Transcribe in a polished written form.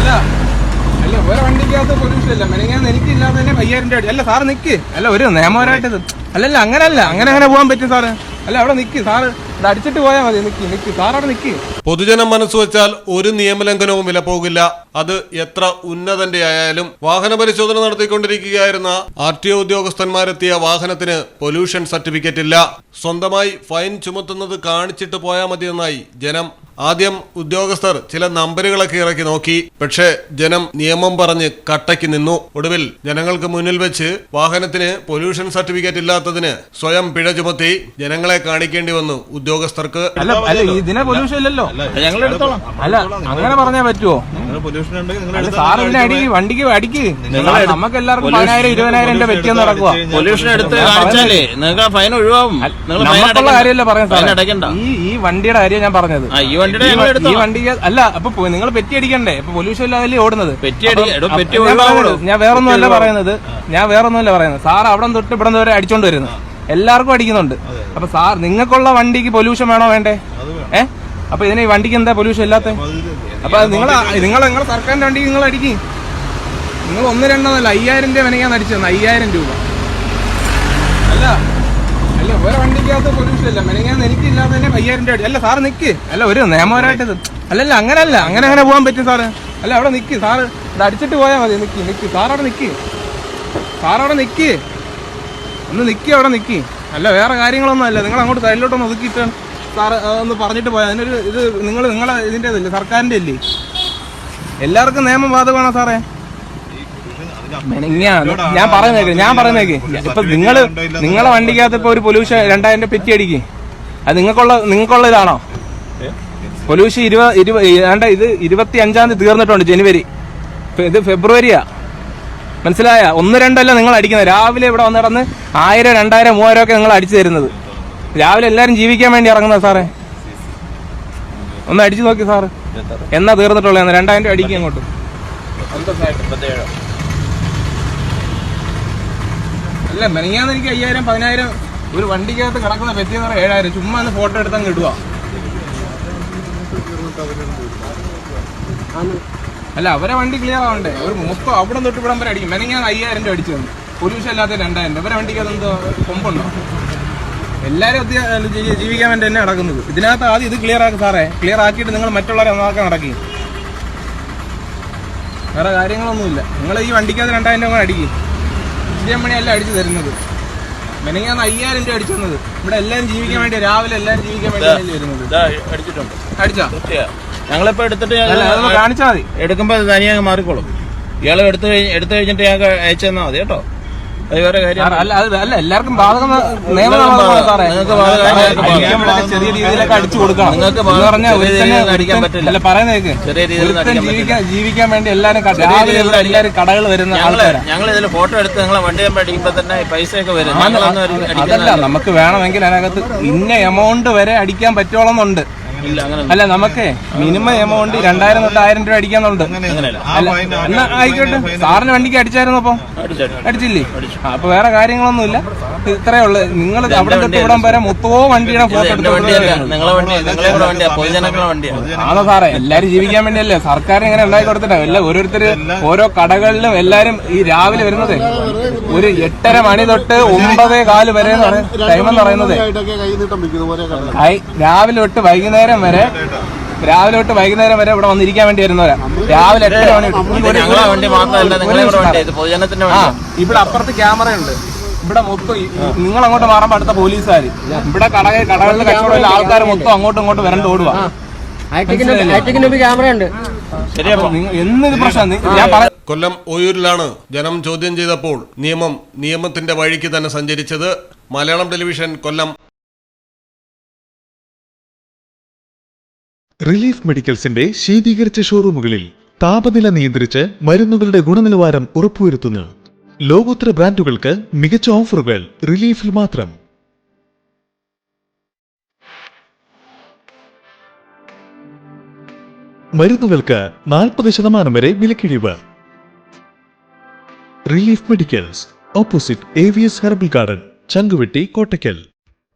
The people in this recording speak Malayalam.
അല്ല അല്ല വേറെ വണ്ടിക്കകത്ത് പൊല്യൂഷൻ ഇല്ല. മെനങ്ങാന്ന് എനിക്കില്ലാതെ തന്നെ 5000 രൂപ. അല്ല സാറ് നിക്ക്. അല്ല ഒരു നിയമപരമായിട്ടത് അല്ലല്ല അങ്ങനെ പോകാൻ പറ്റും സാറ്. അല്ല അവിടെ നിക്ക് സാറ്, ഇത് അടിച്ചിട്ട് പോയാൽ മതി. നിക്ക് സാർ അവിടെ നിക്ക്. പൊതുജനം മനസ്സ് വെച്ചാൽ ഒരു നിയമലംഘനവും വില പോകില്ല. അത് എത്ര ഉന്നതന്റെ ആയാലും. വാഹന പരിശോധന നടത്തിക്കൊണ്ടിരിക്കുകയായിരുന്ന RTO ഉദ്യോഗസ്ഥന്മാരെത്തിയ വാഹനത്തിന് പൊല്യൂഷൻ സർട്ടിഫിക്കറ്റ് ഇല്ല. സ്വന്തമായി ഫൈൻ ചുമത്തുന്നത് കാണിച്ചിട്ട് പോയാൽ മതിയെന്നായി ജനം. ആദ്യം ഉദ്യോഗസ്ഥർ ചില നമ്പറുകളൊക്കെ ഇറക്കി നോക്കി. പക്ഷേ ജനം നിയമം പറഞ്ഞ് കട്ടയ്ക്ക് നിന്നു. ഒടുവിൽ ജനങ്ങൾക്ക് മുന്നിൽ വെച്ച് വാഹനത്തിന് പൊല്യൂഷൻ സർട്ടിഫിക്കറ്റ് ഇല്ലാത്തതിന് സ്വയം പിഴ ചുമത്തി ജനങ്ങളെ കാണിക്കേണ്ടി വന്നു ഉദ്യോഗസ്ഥർക്ക്. ഇതിനെ പൊല്യൂഷൻ ഇല്ലല്ലോ, ഞങ്ങൾ എടുത്തോളാം. അല്ല അങ്ങനെ പറഞ്ഞാൽ പറ്റുമോ? സാറിന്റെ വണ്ടിക്ക് അടിക്ക്. നമുക്ക് എല്ലാവർക്കും 10,000-20,000 രൂപ വെറ്റിയെന്ന് നടക്കുക. പൊല്യൂഷൻ എടുത്ത് കാണിച്ചാലേ നിങ്ങൾക്ക് ഫൈൻ ഒഴിവാകും. നമുക്കുള്ള കാര്യമല്ല പറയാൻ. ഈ വണ്ടിയുടെ കാര്യം ഞാൻ പറഞ്ഞത്. ഈ വണ്ടിക്ക് അല്ല. അപ്പൊ നിങ്ങൾ പെറ്റി അടിക്കണ്ടേ? ഇപ്പൊ പൊല്യൂഷൻ ഇല്ലാതെ ഓടുന്നത്. ഞാൻ വേറൊന്നുമല്ല പറയുന്നത്. സാർ അവിടെ തൊട്ട് ഇവിടെ വരെ അടിച്ചോണ്ട് വരുന്നത്. എല്ലാവർക്കും അടിക്കുന്നുണ്ട്. അപ്പൊ സാർ നിങ്ങൾക്കുള്ള വണ്ടിക്ക് പൊല്യൂഷൻ വേണോ വേണ്ടേ? അപ്പൊ ഇതിന് ഈ വണ്ടിക്ക് എന്താ പൊല്യൂഷൻ ഇല്ലാത്ത? അപ്പൊ നിങ്ങൾ സർക്കാരിന്റെ വണ്ടിക്ക് നിങ്ങൾ അടിക്കും. നിങ്ങൾ 1-2 5000 രൂപ മെനങ്ങാൻ അടിച്ചു. 5000 രൂപ അല്ല വേറെ വണ്ടിക്കകത്ത് പൊല്യൂഷൻ ഇല്ല. മെനങ്ങാന്ന് എനിക്കില്ലാതെ തന്നെ 5000 രൂപ. അല്ല സാറ് നിക്ക്. അല്ല ഒരു നിയമപരമായിട്ടത് അല്ലല്ല അങ്ങനെ പോകാൻ പറ്റും സാറ്. അല്ല അവിടെ നിക്ക് സാറ്, ഇത് അടിച്ചിട്ട് പോയാൽ മതി. നിക്ക് സാർ അവിടെ നിക്ക്. ഒന്ന് നിക്ക് അവിടെ നിക്ക്. അല്ല വേറെ കാര്യങ്ങളൊന്നും അല്ല. നിങ്ങൾ അങ്ങോട്ട് സൈഡിലോട്ടൊന്ന് ഒതുക്കിയിട്ട് സാറ് ഒന്ന് പറഞ്ഞിട്ട് പോയാൽ അതിനൊരു ഇത് നിങ്ങളെ ഇതിൻ്റെ ഇതല്ലേ, സർക്കാരിൻ്റെ അല്ലേ? എല്ലാവർക്കും നിയമം ബാധകമാണോ സാറേ? ഞാൻ പറയുന്നേക്ക് ഇപ്പൊ നിങ്ങളെ വണ്ടിക്കകത്ത് ഇപ്പൊ ഒരു പൊല്യൂഷൻ 2000 രൂപ പെറ്റി അടിക്കും. അത് നിങ്ങൾക്കുള്ള ഇതാണോ പൊല്യൂഷൻ? ഇത് 25-ാം തീയതി തീർന്നിട്ടുണ്ട്. ജനുവരി, ഇത് ഫെബ്രുവരിയാ. മനസ്സിലായ? 1-2 നിങ്ങൾ അടിക്കുന്നത്. രാവിലെ ഇവിടെ വന്ന് കിടന്ന് 1000, 2000, 3000 ഒക്കെ നിങ്ങൾ അടിച്ചു തരുന്നത്. രാവിലെ എല്ലാരും ജീവിക്കാൻ വേണ്ടി ഇറങ്ങുന്നത് സാറേ. ഒന്ന് അടിച്ചു നോക്കി സാറ്. എന്നാ തീർന്നിട്ടുള്ള 2000 രൂപ അടിക്കും അങ്ങോട്ട്. അല്ല മെനങ്ങാന്ന് എനിക്ക് 5000, 10,000 ഒരു വണ്ടിക്കകത്ത് കിടക്കുന്ന പെറ്റിയെന്ന് പറഞ്ഞാൽ 7000. ചുമ്മാ ഒന്ന് ഫോട്ടോ എടുത്തങ്ങ് ഇടുക. അല്ല അവരെ വണ്ടി ക്ലിയർ ആവണ്ടേ? ഒരു മൊത്തം അവിടെ തൊട്ട് ഇവിടം വരെ അടിക്കും. മെനങ്ങാന്ന് 5000 രൂപ അടിച്ചു തന്നു. പൊല്യൂഷൻ അല്ലാത്ത 2000 രൂപ. ഇവരെ വണ്ടിക്കകത്ത് എന്തോ കൊമ്പുണ്ടോ? എല്ലാവരും ജീവിക്കാൻ വേണ്ടി തന്നെ നടക്കുന്നത്. ഇതിനകത്ത് ആദ്യം ഇത് ക്ലിയർ ആക്കി സാറേ. ക്ലിയർ ആക്കിയിട്ട് നിങ്ങൾ മറ്റുള്ളവരെ നന്നാക്കാൻ നടക്കി. വേറെ കാര്യങ്ങളൊന്നുമില്ല. നിങ്ങൾ ഈ വണ്ടിക്കകത്ത് 2000 രൂപ അടിക്കും. മണിയല്ല അടിച്ചു തരുന്നത്. മെനങ്ങാന്ന് 5000 രൂപ അടിച്ചു തന്നത്. ഇവിടെ എല്ലാവരും ജീവിക്കാൻ വേണ്ടി, രാവിലെ എല്ലാവരും ജീവിക്കാൻ വേണ്ടി വരുന്നത്. അടിച്ചാ ഞങ്ങളിപ്പോ എടുത്തിട്ട് കാണിച്ചാൽ മതി. എടുക്കുമ്പോ തനിയാ മാറിക്കോളും. ഇയാളെ എടുത്തു കഴിഞ്ഞിട്ട് ഞങ്ങൾക്ക് അയച്ചു തന്നാൽ മതി കേട്ടോ. അത് വേറെ കാര്യം അല്ല. എല്ലാവർക്കും ബാധകം ചെറിയ രീതിയിലൊക്കെ അടിച്ചു കൊടുക്കണം. നിങ്ങൾക്ക് അടിക്കാൻ പറ്റില്ല. പറയുന്നേക്ക് ജീവിക്കാൻ വേണ്ടി എല്ലാരും കടകൾ വരുന്ന ആൾക്കാരാണ്. ഞങ്ങൾ ഇതിൽ ഫോട്ടോ എടുത്ത് നിങ്ങളെ വണ്ടി അടിക്കുമ്പോ തന്നെ പൈസയൊക്കെ വരും. അതല്ല, നമുക്ക് വേണമെങ്കിൽ അതിനകത്ത് ഇന്ന എമൗണ്ട് വരെ അടിക്കാൻ പറ്റോളന്നുണ്ട്. അല്ല നമുക്ക് മിനിമം എമൗണ്ട് 2000 തൊട്ട് 1000 രൂപ അടിക്കാന്നുണ്ട്. എന്നാ ആയിക്കോട്ടെ. സാറിന് വണ്ടിക്ക് അടിച്ചായിരുന്നു? അപ്പൊ അടിച്ചില്ലേ? അപ്പൊ വേറെ കാര്യങ്ങളൊന്നുമില്ല. ഇത്രയേ ഉള്ളു. നിങ്ങൾ അവിടെ തൊട്ട് ഇവിടം വരെ മൊത്തവും വണ്ടിയുടെ ഫോട്ടോ ആണോ സാറേ? എല്ലാരും ജീവിക്കാൻ വേണ്ടിയല്ലേ സർക്കാർ ഇങ്ങനെ ഉണ്ടാക്കി കൊടുത്തിട്ടാ. ഓരോരുത്തര് ഓരോ കടകളിലും എല്ലാരും ഈ രാവിലെ വരുന്നത് ഒരു 8:30 മണി തൊട്ട് 9:15 വരെ ടൈം എന്ന് പറയുന്നത്. രാവിലെ തൊട്ട് വൈകുന്നേരം വരെ ഇവിടെ വന്നിരിക്കാൻ വേണ്ടി വരുന്നവരാ. രാവിലെ 8:30 മണി. ഇവിടെ അപ്പുറത്ത് ക്യാമറയുണ്ട്. ഇവിടെ മൊത്തം നിങ്ങൾ അങ്ങോട്ട് മാറുമ്പോ അടുത്ത പോലീസുകാര്. ഇവിടെ കടകളിൽ കച്ചവടമുള്ള ആൾക്കാർ മൊത്തം അങ്ങോട്ടും ഇങ്ങോട്ടും വരണ്ട് ഓടുക. എന്നൊരു പ്രശ്നം ഞാൻ പറയാം. കൊല്ലം ഓയൂരിലാണ് ജനം ചോദ്യം ചെയ്തപ്പോൾ നിയമത്തിന്റെ വഴിക്ക് തന്നെ സഞ്ചരിച്ചത്. മലയാളം ടെലിവിഷൻ, കൊല്ലം. റിലീഫ് മെഡിക്കൽസിന്റെ ശീതീകരിച്ച ഷോറൂമുകളിൽ താപനില നിയന്ത്രിച്ച് മരുന്നുകളുടെ ഗുണനിലവാരം ഉറപ്പുവരുത്തുന്നു. ലോകോത്തര ബ്രാൻഡുകൾക്ക് മികച്ച ഓഫറുകൾ റിലീഫിൽ മാത്രം. മരുന്നുകൾക്ക് 40% വരെ വിലക്കിഴിവ്. Relief medicals, opposite AVS herbal garden, Changuvetty, Kottakkal.